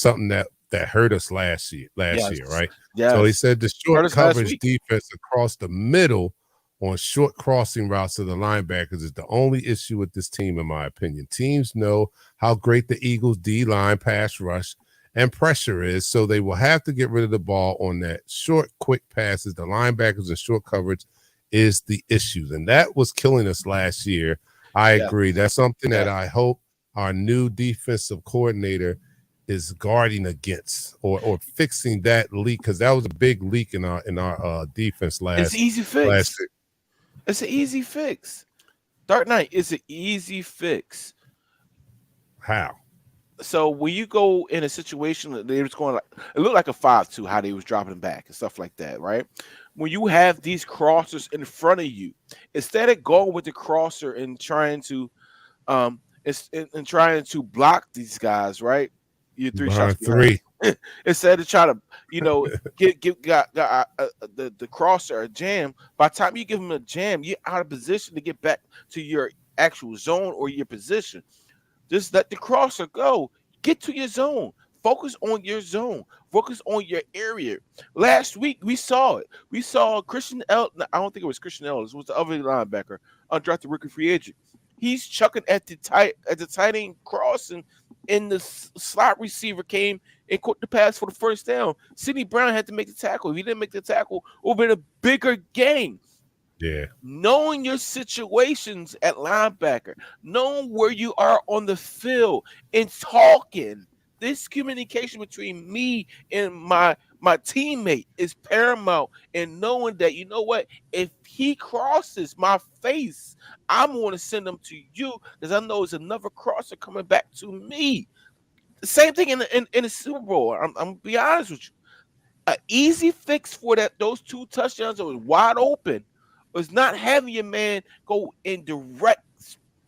something that hurt us last year, right? Yes. So he said the short coverage defense across the middle on short crossing routes to the linebackers is the only issue with this team, in my opinion. Teams know how great the Eagles D-line pass rush and pressure is, so they will have to get rid of the ball on that short, quick passes. The linebackers and short coverage is the issues, and that was killing us last year. I agree. That's something that I hope our new defensive coordinator is guarding against or fixing that leak, because that was a big leak in our defense last. It's easy fix. It's an easy fix. Dark Knight is an easy fix. How? So when you go in a situation that they was going like it looked like a 5-2, how they was dropping back and stuff like that, right? When you have these crossers in front of you, instead of going with the crosser and trying to and trying to block these guys, right? You're three shots behind behind. three. Instead of trying to, you know, get got the crosser a jam. By the time you give him a jam, you're out of position to get back to your actual zone or your position. Just let the crosser go. Get to your zone. Focus on your zone. Focus on your area. Last week we saw it. We saw Christian L. No, I don't think it was Christian Ellis. It was the other linebacker, undrafted rookie free agent. He's chucking at the tight end crossing, and the slot receiver came and caught the pass for the first down. Sidney Brown had to make the tackle. If he didn't make the tackle, it would have been a bigger game. Yeah. Knowing your situations at linebacker, knowing where you are on the field, and talking. This communication between me and my teammate is paramount. And knowing that, you know what, if he crosses my face, I'm going to send him to you because I know it's another crosser coming back to me. The same thing in the Super Bowl. I'm gonna be honest with you. An easy fix for those two touchdowns that was wide open was not having your man go in direct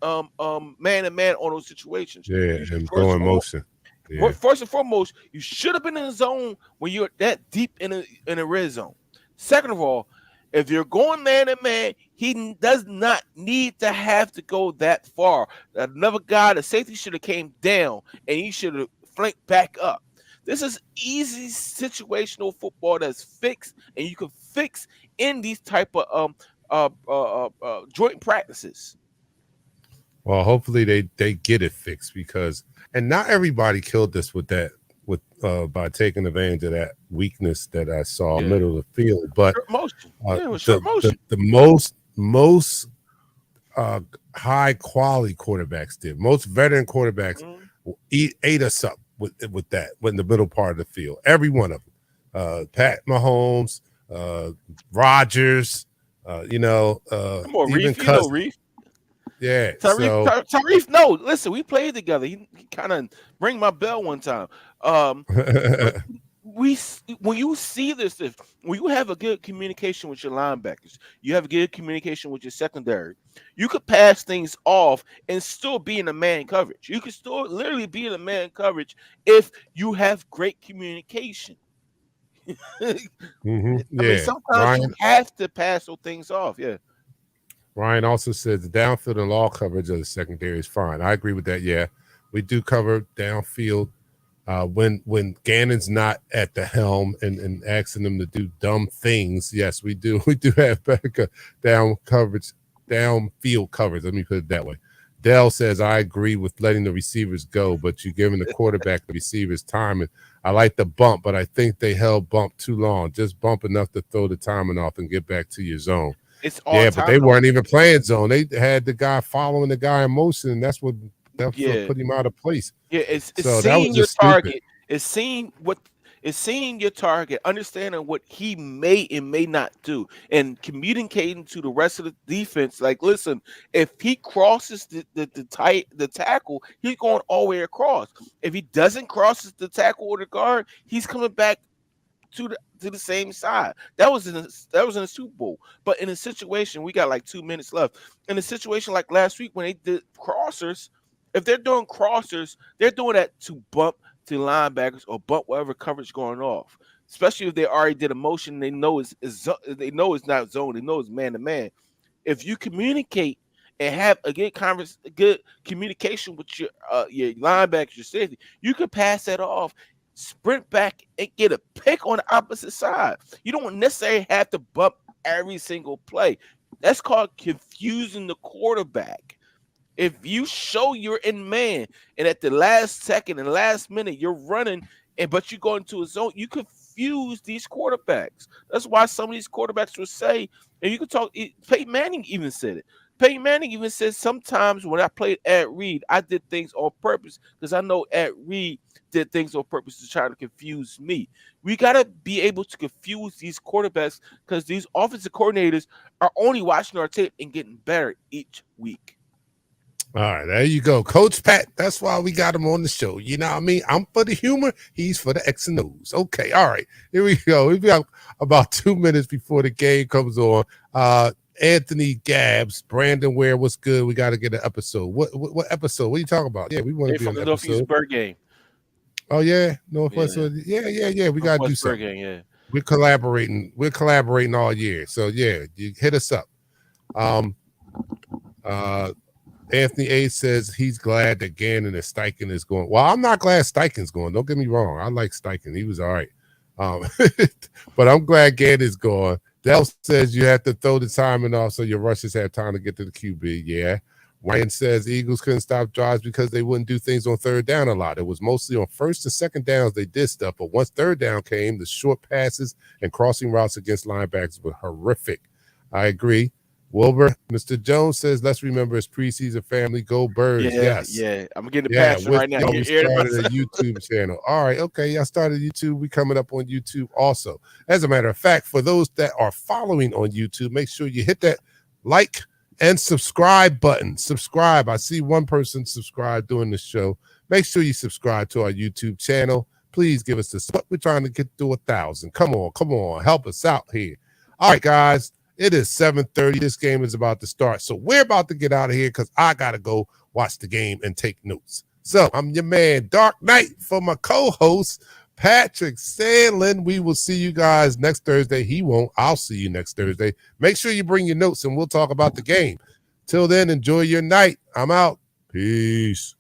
man to man on those situations. Yeah. You And first go of in all, motion. Yeah. first and foremost, you should have been in the zone when you're that deep in the red zone. Second of all, if you're going man to man, he does not need to have to go that far. Another guy, the safety should have came down and he should have flanked back up. This is easy situational football that's fixed, and you can fix in these type of joint practices. Well, hopefully they get it fixed because and not everybody killed this with that with by taking advantage of that weakness that I saw Yeah, middle of the field. But short motion. Yeah, it was short the motion. the most high quality quarterbacks did. Most veteran quarterbacks Mhm. ate us up with that in the middle part of the field. Every one of them. Pat Mahomes, Rogers, Come on, even Reef. You know Cousins. Reef. Yeah. So Tariq, no, listen, we played together. He kind of rang my bell one time. But when you see this, when you have a good communication with your linebackers, you have a good communication with your secondary, you could pass things off and still be in a man coverage. You could still literally be in a man coverage if you have great communication. I mean, yeah. sometimes you have to pass those things off. Yeah. Ryan also says the downfield and law coverage of the secondary is fine. I agree with that. Yeah, we do cover downfield when Gannon's not at the helm and asking them to do dumb things. Yes, we do. We do have better downfield coverage. Let me put it that way. Dell says I agree with letting the receivers go, but you're giving the quarterback the receivers time. And I like the bump, but I think they held bump too long. Just bump enough to throw the timing off and get back to your zone. It's all Yeah, but they timing on. weren't even playing zone. They had the guy following the guy in motion, and that's what Yeah. put him out of place. Yeah, it's So that was seeing your just stupid. target. It's seeing your target, understanding what he may and may not do, and communicating to the rest of the defense. Like, listen, if he crosses the tackle, he's going all the way across. If he doesn't cross the tackle or the guard, he's coming back to the same side. That was in the Super Bowl. But in a situation, we got like 2 minutes left. In a situation like last week when they did crossers, if they're doing crossers, they're doing that to bump to linebackers or bump whatever coverage going off. Especially if they already did a motion, they know it's not zone, they know it's man to man. If you communicate and have a good communication with your linebackers, your safety, you can pass that off, sprint back, and get a pick on the opposite side. You don't necessarily have to bump every single play. That's called confusing the quarterback. If you show you're in man and at the last second and last minute you're running but you go into a zone, you confuse these quarterbacks. That's why some of these quarterbacks will say, and you can talk. Peyton Manning even said it. Peyton Manning even said sometimes when I played Ed Reed, I did things on purpose because I know Ed Reed did things on purpose to try to confuse me. We gotta be able to confuse these quarterbacks because these offensive coordinators are only watching our tape and getting better each week. All right, there you go. Coach Pat. That's why we got him on the show. You know what I mean? I'm for the humor. He's for the X and O's. Okay, all right. Here we go. We've got about 2 minutes before the game comes on. Anthony Gabbs, Brandon Ware, what's good? We got to get an episode. What episode? What are you talking about? Yeah, we want to be on the Northeast episode. Bird game. Oh, yeah. Northwest. Yeah. Yeah. We got to do Northwest Bird something. game, yeah. We're collaborating all year. So, yeah, you hit us up. Anthony A says he's glad that Gannon and Steichen is going. Well, I'm not glad Steichen's going. Don't get me wrong. I like Steichen. He was all right. But I'm glad Gannon's gone. Del says you have to throw the timing off so your rushers have time to get to the QB. Yeah. Ryan says Eagles couldn't stop drives because they wouldn't do things on third down a lot. It was mostly on first and second downs they did stuff. But once third down came, the short passes and crossing routes against linebackers were horrific. I agree. Wilbur, Mr. Jones says, let's remember his preseason family. Go Birds. Yes. Yeah. I'm getting the passion right now. We started a YouTube channel. All right. Okay. Y'all started YouTube. We coming up on YouTube also. As a matter of fact, for those that are following on YouTube, make sure you hit that like and subscribe button. Subscribe. I see one person subscribe during the show. Make sure you subscribe to our YouTube channel. Please give us the support. We're trying to get to 1,000. Come on. Help us out here. All right, guys. It is 7:30. This game is about to start. So we're about to get out of here because I got to go watch the game and take notes. So I'm your man, Dark Knight, for my co-host, Patrick Sandlin. We will see you guys next Thursday. He won't. I'll see you next Thursday. Make sure you bring your notes and we'll talk about the game. Till then, enjoy your night. I'm out. Peace.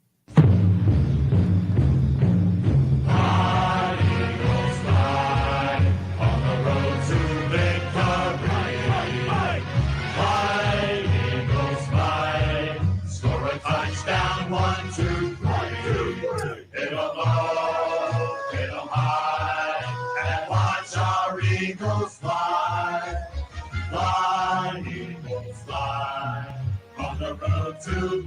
To